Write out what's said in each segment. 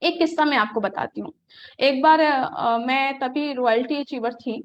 एक किस्सा मैं आपको बताती हूँ। एक बार मैं तभी रॉयल्टी अचीवर थी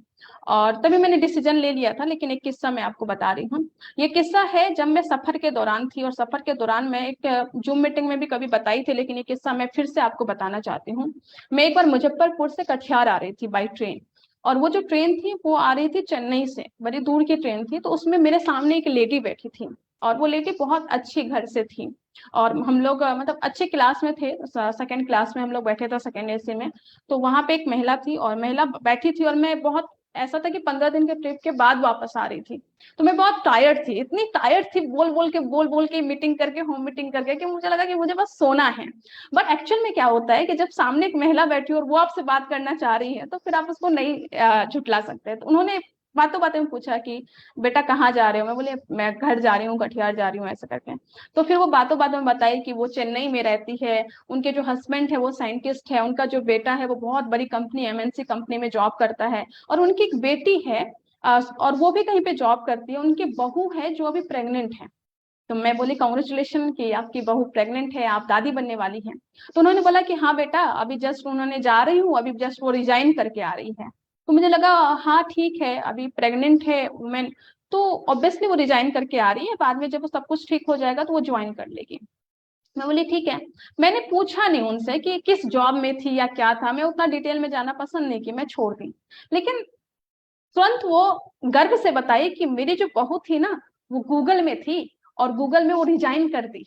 और तभी मैंने डिसीजन ले लिया था, लेकिन एक किस्सा मैं आपको बता रही हूँ। ये किस्सा है जब मैं सफर के दौरान थी, और सफर के दौरान मैं एक जूम मीटिंग में भी कभी बताई थी, लेकिन ये किस्सा मैं फिर से आपको बताना चाहती हूँ। मैं एक बार मुजफ्फरपुर से कटिहार आ रही थी बाई ट्रेन, और वो जो ट्रेन थी वो आ रही थी चेन्नई से, बड़ी दूर की ट्रेन थी। तो उसमें मेरे सामने एक लेडी बैठी थी, और वो लेडी बहुत अच्छी घर से थी। और हम लोग मतलब अच्छे क्लास में थे, सेकंड क्लास में हम लोग बैठे थे, सेकंड एसी में। तो वहां पे एक महिला थी, और महिला बैठी थी, और मैं बहुत ऐसा था कि 15 दिन के ट्रिप के बाद वापस आ रही थी। तो मैं बहुत टायर्ड थी, इतनी टायर्ड थी, बोल बोल के मीटिंग करके, होम मीटिंग करके, कि मुझे लगा कि मुझे बस सोना है। बट एक्चुअल में क्या होता है कि जब सामने एक महिला बैठी और वो आपसे बात करना चाह रही है, तो फिर आप उसको नहीं झुटला सकते। तो उन्होंने बातों बातें में पूछा कि बेटा कहाँ जा रहे हो। मैं बोले मैं घर जा रही हूँ, कटिहार जा रही हूँ, ऐसा करके। तो फिर वो बातों बातों में बताई कि वो चेन्नई में रहती है, उनके जो हस्बैंड है वो साइंटिस्ट है, उनका जो बेटा है वो बहुत बड़ी कंपनी, एमएनसी कंपनी में जॉब करता है, और उनकी एक बेटी है, और वो भी कहीं पे जॉब करती है। उनकी बहू है जो अभी प्रेग्नेंट है। तो मैं बोली कॉन्ग्रेचुलेशन कि आपकी बहू प्रेग्नेंट है, आप दादी बनने वाली हैं। तो उन्होंने बोला कि हाँ बेटा, अभी जस्ट उन्होंने जा रही हूँ, अभी जस्ट वो रिजाइन करके आ रही है। तो मुझे लगा हाँ ठीक है, अभी प्रेग्नेंट है वुमेन, तो ऑब्वियसली वो रिजाइन करके आ रही है, बाद में जब वो सब कुछ ठीक हो जाएगा तो वो ज्वाइन कर लेगी। मैं बोली ठीक है। मैंने पूछा नहीं उनसे कि किस जॉब में थी या क्या था, मैं उतना डिटेल में जाना पसंद नहीं की, मैं छोड़ दी। लेकिन तुरंत वो गर्व से बताई कि मेरी जो बहू थी ना, वो गूगल में थी, और गूगल में वो रिजाइन कर दी।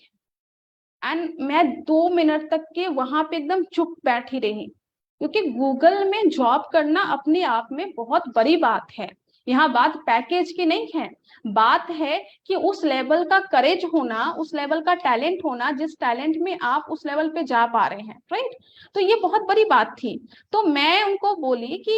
एंड मैं 2 मिनट तक के वहां पे एकदम चुप बैठी रही, क्योंकि गूगल में जॉब करना अपने आप में बहुत बड़ी बात है। यहाँ बात पैकेज की नहीं है, बात है कि उस लेवल का करेज होना, उस लेवल का टैलेंट होना, जिस टैलेंट में आप उस लेवल पे जा पा रहे हैं, राइट। तो ये बहुत बड़ी बात थी। तो मैं उनको बोली कि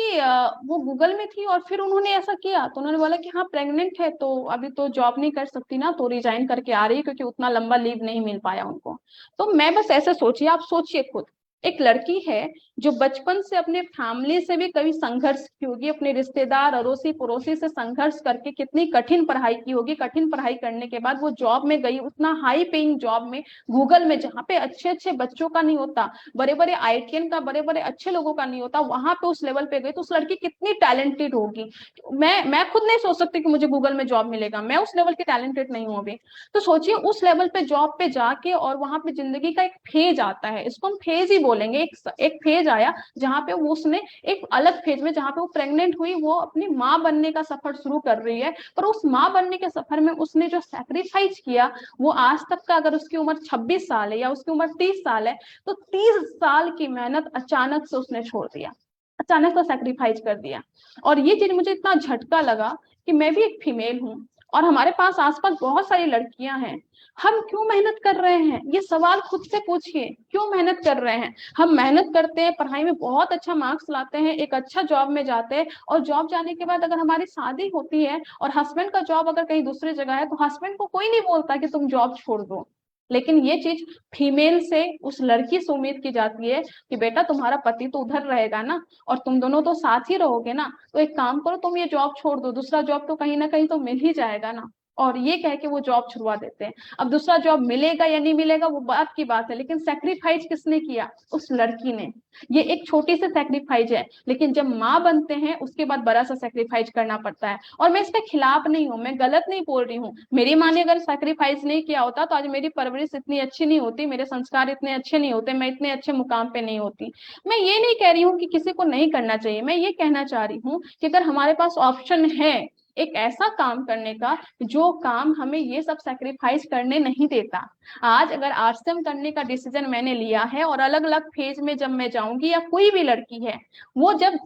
वो गूगल में थी और फिर उन्होंने ऐसा किया। तो उन्होंने बोला कि हाँ प्रेग्नेंट है तो अभी तो जॉब नहीं कर सकती ना, तो रिजाइन करके आ रही है, क्योंकि उतना लंबा लीव नहीं मिल पाया उनको। तो मैं बस ऐसे सोचिए, आप सोचिए खुद, एक लड़की है जो बचपन से अपने फैमिली से भी कभी संघर्ष की होगी, अपने रिश्तेदार अड़ोसी पड़ोसी से संघर्ष करके कितनी कठिन पढ़ाई की होगी, कठिन पढ़ाई करने के बाद वो जॉब में गई, उतना हाई पेइंग जॉब में, गूगल में, जहाँ पे अच्छे अच्छे बच्चों का नहीं होता, बड़े बड़े आईटीएन का, बड़े बड़े अच्छे लोगों का नहीं होता, वहां पे उस लेवल पे गई। तो उस लड़की कितनी टैलेंटेड होगी। मैं खुद नहीं सोच सकती कि मुझे गूगल में जॉब मिलेगा, मैं उस लेवल की टैलेंटेड नहीं हूँ अभी। तो सोचिए उस लेवल पे जॉब पे जाके, और वहां पे जिंदगी का एक फेज आता है, इसको हम फेज ही बोलेंगे, एक फेज आया जहाँ पे वो उसने एक अलग फेज में, जहाँ पे वो प्रेग्नेंट हुई, वो अपनी माँ बनने का सफर शुरू कर रही है। पर उस माँ बनने के सफर में उसने जो सैक्रिफाइस किया, वो आज तक का, अगर उसकी उम्र 26 साल है या उसकी उम्र 30 साल है, तो 30 साल की मेहनत अचानक से उसने छोड़ दिया, अचानक से सैक्रिफाइस कर दिया। और ये चीज मुझे इतना झटका लगा कि मैं भी एक फीमेल हूँ, और हमारे पास आसपास बहुत सारी लड़कियां हैं। हम क्यों मेहनत कर रहे हैं, ये सवाल खुद से पूछिए, क्यों मेहनत कर रहे हैं। हम मेहनत करते हैं, पढ़ाई में बहुत अच्छा मार्क्स लाते हैं, एक अच्छा जॉब में जाते हैं, और जॉब जाने के बाद अगर हमारी शादी होती है और हस्बैंड का जॉब अगर कहीं दूसरी जगह है, तो हस्बैंड को कोई नहीं बोलता कि तुम जॉब छोड़ दो। लेकिन ये चीज फीमेल से, उस लड़की से उम्मीद की जाती है कि बेटा तुम्हारा पति तो उधर रहेगा ना, और तुम दोनों तो साथ ही रहोगे ना, तो एक काम करो, तुम ये जॉब छोड़ दो, दूसरा जॉब तो कहीं ना कहीं तो मिल ही जाएगा ना। और ये कह के वो जॉब छुड़वा देते हैं। अब दूसरा जॉब मिलेगा या नहीं मिलेगा वो बात की बात है, लेकिन सेक्रीफाइस किसने किया, उस लड़की ने। ये एक छोटी सी सेक्रीफाइस है, लेकिन जब माँ बनते हैं उसके बाद बड़ा सा सेक्रीफाइस करना पड़ता है। और मैं इसके खिलाफ नहीं हूँ, मैं गलत नहीं बोल रही हूँ। मेरी माँ ने अगर सेक्रीफाइस नहीं किया होता तो आज मेरी परवरिश इतनी अच्छी नहीं होती, मेरे संस्कार इतने अच्छे नहीं होते, मैं इतने अच्छे मुकाम पे नहीं होती। मैं ये नहीं कह रही हूँ कि किसी को नहीं करना चाहिए, मैं ये कहना चाह रही हूँ कि अगर हमारे पास ऑप्शन है एक ऐसा काम करने का, जो काम हमें ये सब सेक्रीफाइस करने नहीं देता। आज अगर आरसीएम करने का डिसीजन मैंने लिया है, और अलग अलग फेज में जब मैं जाऊंगी, या कोई भी लड़की है वो जब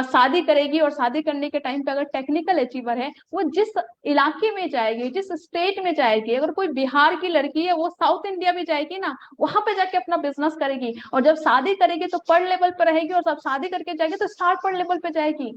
शादी करेगी, और शादी करने के टाइम पे अगर टेक्निकल अचीवर है, वो जिस इलाके में जाएगी, जिस स्टेट में जाएगी, अगर कोई बिहार की लड़की है वो साउथ इंडिया में जाएगी ना, वहां पे जाके अपना बिजनेस करेगी, और जब शादी करेगी तो पर लेवल पर रहेगी, और जब शादी करके जाएगी तो स्टार्ट पर लेवल पे जाएगी।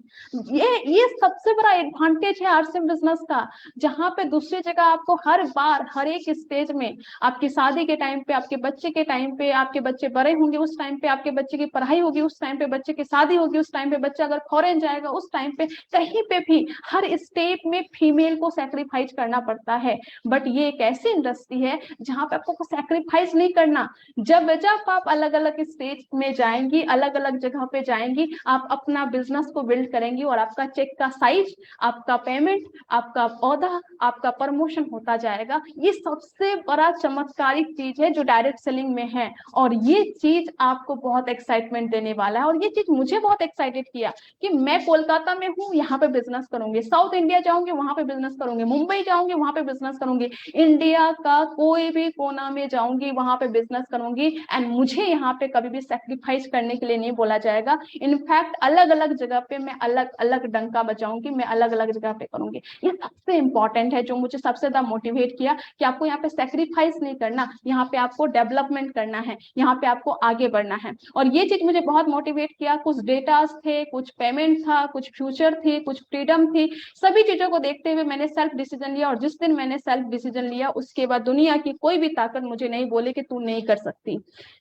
ये सबसे बड़ा एडवांटेज है आरसीएम बिजनेस का, जहां पे दूसरी जगह आपको हर बार, हर एक स्टेज में, आपकी शादी के टाइम पे, आपके बच्चे के टाइम पे, आपके बच्चे बड़े होंगे उस टाइम पे, आपके बच्चे की पढ़ाई होगी उस टाइम पे, बच्चे की शादी होगी उस टाइम पे, बच्चा बच्चा अगर फॉरेन जाएगा उस टाइम पे कहीं पे भी हर स्टेप में फीमेल को सेक्रीफाइस करना पड़ता है। बट ये एक ऐसी इंडस्ट्री है जहां पे आपको सेक्रीफाइस नहीं करना। जब जब आप अलग अलग स्टेज में जाएंगी, अलग अलग जगह पे जाएंगी, आप अपना बिजनेस को बिल्ड करेंगी और आपका चेक का साइज, आपका पेमेंट, आपका पौधा, आपका प्रमोशन होता जाएगा। ये सबसे बड़ा चमत्कारिक चीज है जो डायरेक्ट सेलिंग में है, और ये चीज आपको बहुत एक्साइटमेंट देने वाला है। और ये चीज मुझे बहुत एक्साइटेड किया कि मैं कोलकाता में हूँ, यहाँ पे बिजनेस करूंगी, साउथ इंडिया जाऊंगी वहां पे बिजनेस करूंगी, मुंबई जाऊंगी वहां पे बिजनेस करूंगी, इंडिया का कोई भी कोना में जाऊंगी वहां पे बिजनेस करूंगी। एंड मुझे यहाँ पे कभी भी सेक्रीफाइस करने के लिए नहीं बोला जाएगा। इनफैक्ट अलग अलग जगह पे मैं अलग अलग डंका बजाऊंगी, मैं अलग अलग जगह पे करूंगी। ये सबसे इंपॉर्टेंट है जो मुझे सबसे ज्यादा मोटिवेट किया कि आपको यहाँ पे सेक्रीफाइस नहीं करना, यहाँ पे आपको डेवलपमेंट करना है, यहाँ पे आपको आगे बढ़ना है। और ये चीज मुझे बहुत मोटिवेट किया। कुछ डेटास थे, कुछ पेमेंट था, कुछ फ्यूचर थी, कुछ फ्रीडम थी, सभी चीजों को देखते हुए मैंने सेल्फ डिसीजन लिया। और जिस दिन मैंने सेल्फ डिसीजन लिया उसके बाद दुनिया की कोई भी ताकत मुझे नहीं बोले कि तू नहीं कर सकती।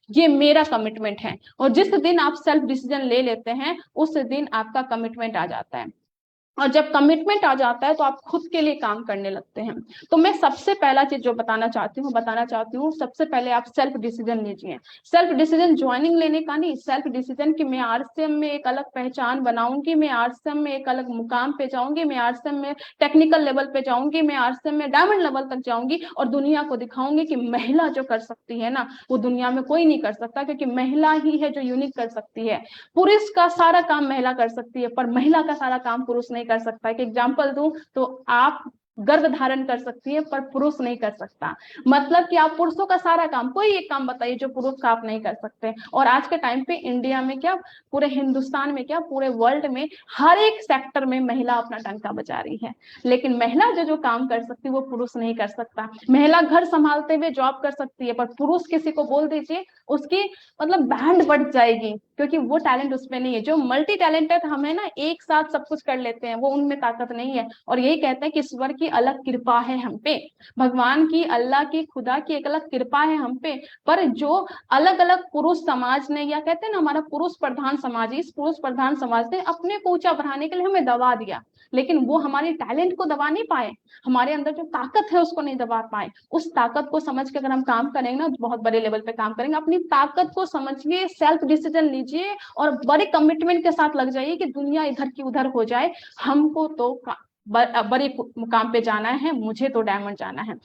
ये मेरा कमिटमेंट है। और जिस दिन आप सेल्फ डिसीजन ले लेते हैं उस दिन आपका कमिटमेंट आ जाता है। और जब कमिटमेंट आ जाता है तो आप खुद के लिए काम करने लगते हैं। तो मैं सबसे पहला चीज जो बताना चाहती हूँ, सबसे पहले आप सेल्फ डिसीजन लीजिए। सेल्फ डिसीजन ज्वाइनिंग लेने का नहीं, सेल्फ डिसीजन कि मैं आरसीएम में एक अलग पहचान बनाऊंगी, मैं आरसीएम में एक अलग मुकाम पे जाऊंगी, मैं आरसीएम में टेक्निकल लेवल पे जाऊंगी, मैं आरसीएम में डायमंड लेवल तक जाऊंगी और दुनिया को दिखाऊंगी कि महिला जो कर सकती है ना वो दुनिया में कोई नहीं कर सकता, क्योंकि महिला ही है जो यूनिक कर सकती है। पुरुष का सारा काम महिला कर सकती है पर महिला का सारा काम पुरुष नहीं कर सकता है। कि एग्जांपल दूं तो आप गर्भ धारण कर सकती है पर पुरुष नहीं कर सकता। मतलब कि आप पुरुषों का सारा काम, कोई एक काम बताइए जो पुरुष का आप नहीं कर सकते। और आज के टाइम पे इंडिया में क्या, पूरे हिंदुस्तान में क्या, पूरे वर्ल्ड में हर एक सेक्टर में महिला अपना डंका बजा रही है। लेकिन महिला जो जो काम कर सकती है वो पुरुष नहीं कर सकता। महिला घर संभालते हुए जॉब कर सकती है पर पुरुष किसी को बोल दीजिए उसकी मतलब बैंड बढ़ जाएगी, क्योंकि वो टैलेंट उसमें नहीं है। जो मल्टी टैलेंटेड हमें ना एक साथ सब कुछ कर लेते हैं वो उनमें ताकत नहीं है। और यही कहते हैं कि ईश्वर की अलग कृपा है हम पे, भगवान की, अल्लाह की, खुदा की एक अलग कृपा है हम पे। पर जो अलग अलग पुरुष समाज ने, या कहते हैं ना हमारा पुरुष प्रधान समाज, इस पुरुष प्रधान समाज ने अपने को ऊंचा बढ़ाने के लिए हमें दबा दिया, लेकिन वो हमारे टैलेंट को दबा नहीं पाए, हमारे अंदर जो ताकत है उसको नहीं दबा पाए। उस ताकत को समझ के अगर हम काम करेंगे ना बहुत बड़े लेवल पे काम करेंगे। अपनी ताकत को समझिए, सेल्फ डिसीजन लीजिए और बड़े कमिटमेंट के साथ लग जाइए कि दुनिया इधर की उधर हो जाए, हमको तो बड़े मुकाम पे जाना है, मुझे तो डायमंड जाना है।